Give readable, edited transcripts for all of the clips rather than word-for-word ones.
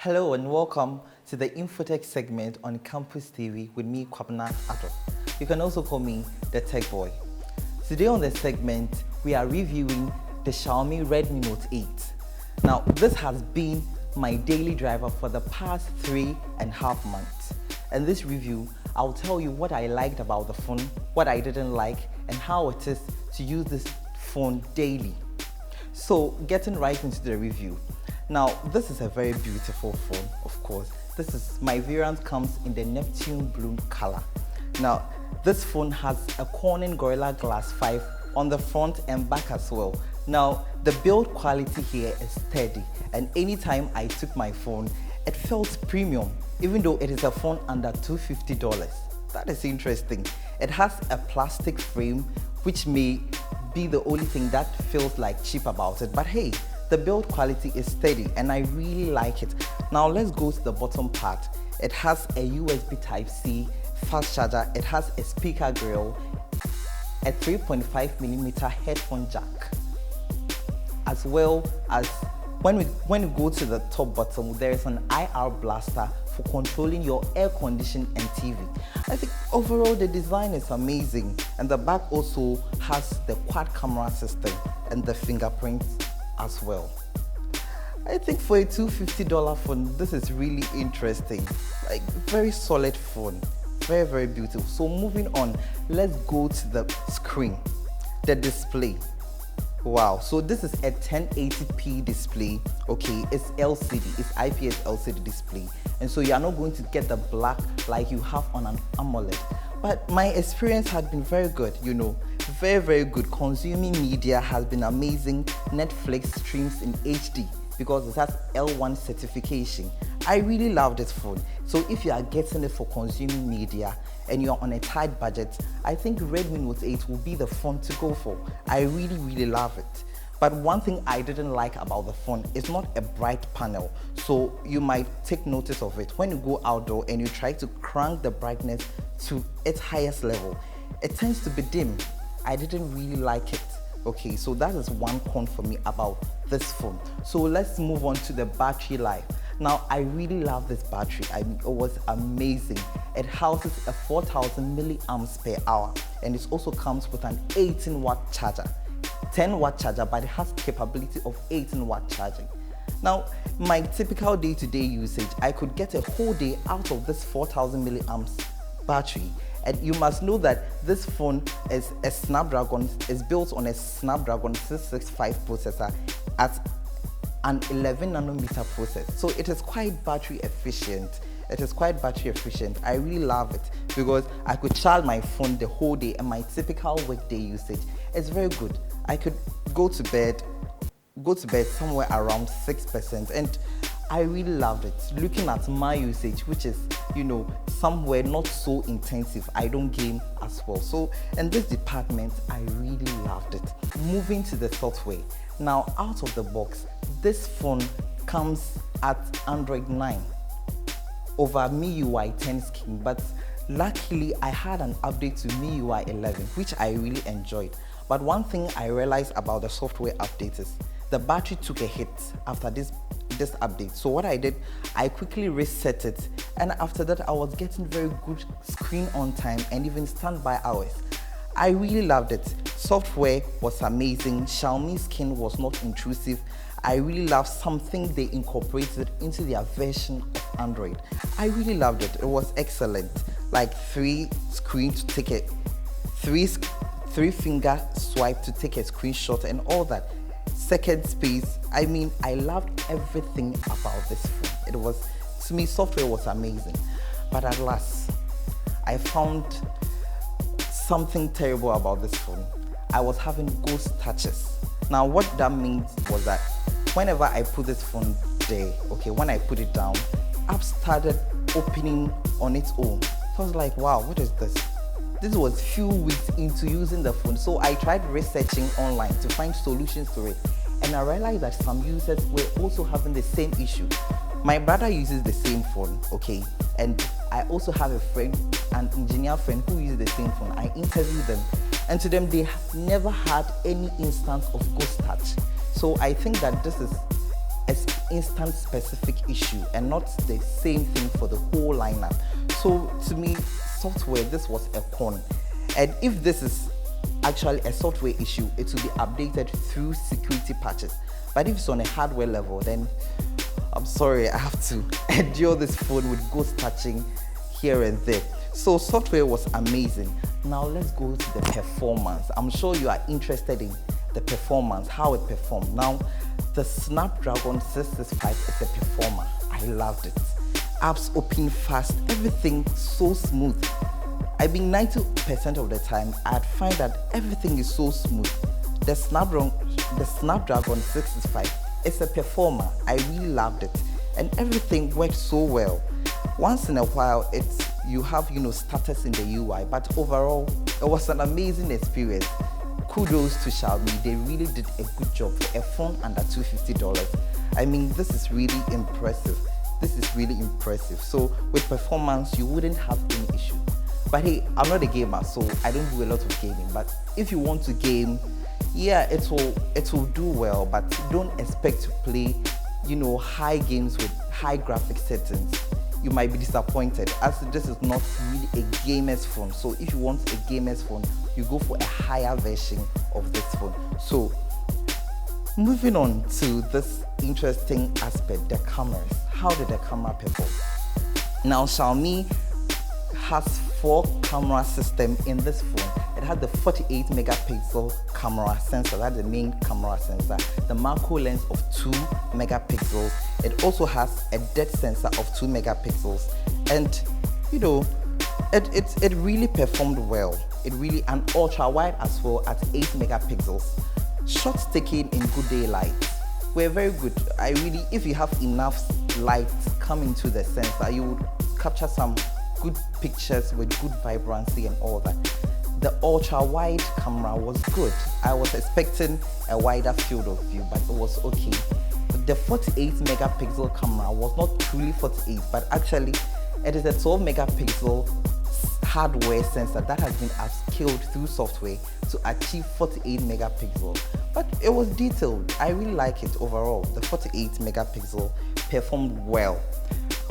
Hello and welcome to the Infotech segment on Campus TV with me, Kwabena Addo. You can also call me the Tech Boy. Today on the segment, we are reviewing the Xiaomi Redmi Note 8. Now, this has been my daily driver for the past 3.5 months. In this review, I'll tell you what I liked about the phone, what I didn't like, and how it is to use this phone daily. So, getting right into the review. Now, this is a very beautiful phone, of course. My variant comes in the Neptune blue color. Now, this phone has a Corning Gorilla Glass 5 on the front and back as well. Now, the build quality here is steady, and anytime I took my phone, it felt premium, even though it is a phone under $250. That is interesting. It has a plastic frame, which may be the only thing that feels like cheap about it, but hey, the build quality is steady and I really like it. Now let's go to the bottom part. It has a USB Type-C fast charger, it has a speaker grill, a 3.5mm headphone jack, as well as when you go to the top bottom, there is an IR blaster for controlling your air condition and TV. I think overall the design is amazing, and the back also has the quad camera system and the fingerprints as well. I think for a $250 phone, this is really interesting. Like, very solid phone, very, very beautiful. So moving on, let's go to the screen, the display. Wow, so this is a 1080p display. Okay, it's LCD, it's IPS LCD display, and so you are not going to get the black like you have on an AMOLED. But my experience had been very good, very, very good. Consuming media has been amazing. Netflix streams in HD because it has L1 certification. I really love this phone. So if you are getting it for consuming media and you're on a tight budget, I think Redmi Note 8 will be the phone to go for. I really, really love it. But one thing I didn't like about the phone is not a bright panel. So you might take notice of it. When you go outdoor and you try to crank the brightness to its highest level, it tends to be dim. I didn't really like it. Okay, so that is one con for me about this phone. So let's move on to the battery life. Now, I really love this battery. I mean, it was amazing. It houses a 4000 milliamps per hour, and it also comes with an 18-watt charger. 10-watt charger, but it has capability of 18-watt charging. Now, my typical day-to-day usage, I could get a whole day out of this 4000 milliamps battery. And you must know that this phone is built on a Snapdragon 665 processor at an 11 nanometer process. So it is quite battery efficient. I really love it because I could charge my phone the whole day, and my typical weekday usage is very good. I could go to bed somewhere around 6%, and I really loved it. Looking at my usage, which is, somewhere not so intensive, I don't game as well. So in this department, I really loved it. Moving to the software. Now, out of the box, this phone comes at Android 9 over MIUI 10 scheme, but luckily I had an update to MIUI 11, which I really enjoyed. But one thing I realized about the software update is the battery took a hit after this update. So what I did, I quickly reset it, and after that I was getting very good screen on time and even standby hours. I really loved it. Software was amazing. Xiaomi skin was not intrusive. I really loved something they incorporated into their version of Android. I really loved it. It was excellent. Like three finger swipe to take a screenshot and all that. Second space. I mean, I loved everything about this phone. To me, software was amazing. But at last, I found something terrible about this phone. I was having ghost touches. Now, what that means was that whenever I put this phone there, when I put it down, apps started opening on its own. So I was like, wow, what is this? This was few weeks into using the phone, so I tried researching online to find solutions to it, and I realized that some users were also having the same issue. My brother uses the same phone, and I also have a friend, an engineer friend, who uses the same phone. I interviewed them, and to them, they have never had any instance of ghost touch. So I think that this is instant specific issue and not the same thing for the whole lineup. So to me, software, this was a con. And if this is actually a software issue, it will be updated through security patches. But if it's on a hardware level, then I'm sorry, I have to endure this phone with ghost touching here and there. So software was amazing. Now let's go to the performance. I'm sure you are interested in the performance, how it performed. Now, the Snapdragon 665 is a performer. I loved it. Apps open fast, everything so smooth. I mean, 90% of the time, I'd find that everything is so smooth. The Snapdragon 665 is a performer. I really loved it, and everything worked so well. Once in a while, you have status in the UI, but overall, it was an amazing experience. Kudos to Xiaomi. They really did a good job for a phone under $250. I mean, this is really impressive. This is really impressive. So with performance, you wouldn't have any issue. But hey, I'm not a gamer, so I don't do a lot of gaming. But if you want to game, yeah, it will do well, but don't expect to play, high games with high graphic settings. You might be disappointed, as this is not really a gamer's phone. So if you want a gamer's phone, you go for a higher version of this phone. So moving on to this interesting aspect, the cameras. How did the camera perform? Now, Xiaomi has 4 camera system in this phone. It has the 48 megapixel camera sensor, that's the main camera sensor, the macro lens of 2 megapixels. It also has a depth sensor of 2 megapixels, and it really performed well. It really, an ultra wide as well at 8 megapixels. Shots taken in good daylight were very good. If you have enough light coming to the sensor, you would capture some good pictures with good vibrancy and all that. The ultra wide camera was good. I was expecting a wider field of view, but it was okay. The 48 megapixel camera was not truly 48, but actually it is a 12 megapixel hardware sensor that has been upscaled through software to achieve 48 megapixel. But it was detailed. I really like it overall. The 48 megapixel performed well.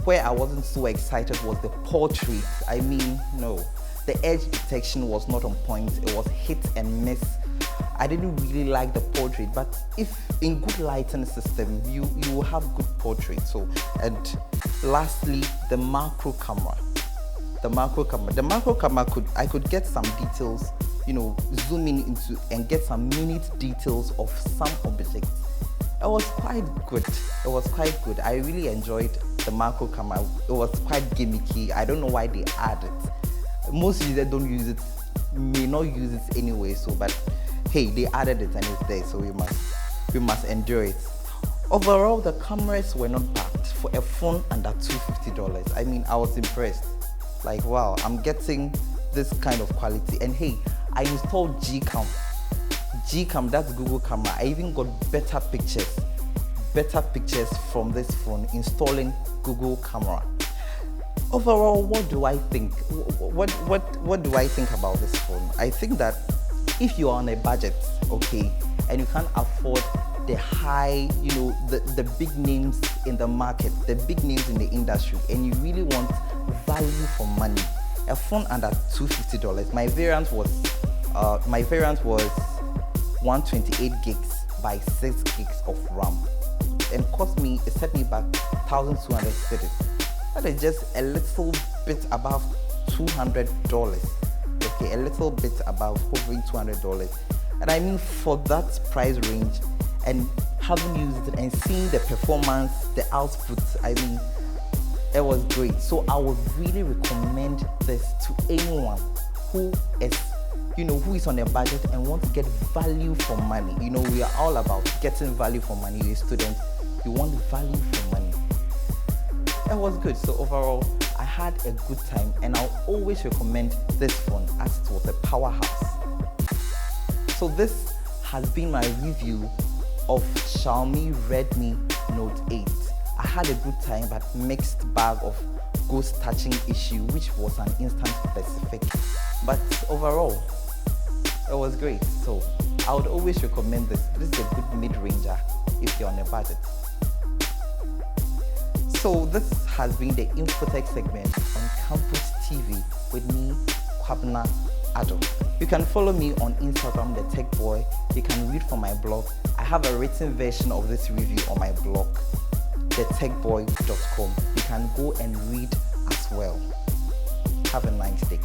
Where I wasn't so excited was the portrait. I mean, no. The edge detection was not on point. It was hit and miss. I didn't really like the portrait, but if in good lighting system, you will have good portrait. So, and lastly, the macro camera. The macro camera I could get some details, zoom in into and get some minute details of some objects. It was quite good. I really enjoyed the macro camera. It was quite gimmicky. I don't know why they add it. Most users don't use it, may not use it anyway. So, but hey, they added it and it's there, so we must endure it. Overall, the cameras were not bad for a phone under $250. I mean, I was impressed. Like, wow, I'm getting this kind of quality. And hey, I installed Gcam. Gcam, that's Google camera. I even got better pictures from this phone installing Google camera. Overall, what do I think? What do I think about this phone? I think that if you are on a budget, okay, and you can't afford the high, the big names in the market, the big names in the industry, and you really want value for money, a phone under $250. My variant was 128 gigs by 6 gigs of RAM, and it set me back 1,200 cities. That is just a little bit above $200. Okay, a little bit above hovering $200. And I mean, for that price range, and having used it and seeing the performance, the output, I mean, it was great. So I would really recommend this to anyone who is on a budget and wants to get value for money. We are all about getting value for money. You're a student, you want value for money. It was good. So overall, I had a good time, and I'll always recommend this phone as it was a powerhouse. So this has been my review of Xiaomi Redmi Note 8. I had a good time, but mixed bag of ghost touching issue, which was an instant specific. But overall, it was great. So I would always recommend this. This is a good mid-ranger if you're on a budget. So this has been the Infotech segment on Campus TV with me, Kwabena Ado. You can follow me on Instagram, The Tech Boy. You can read from my blog. I have a written version of this review on my blog, thetechboy.com. You can go and read as well. Have a nice day.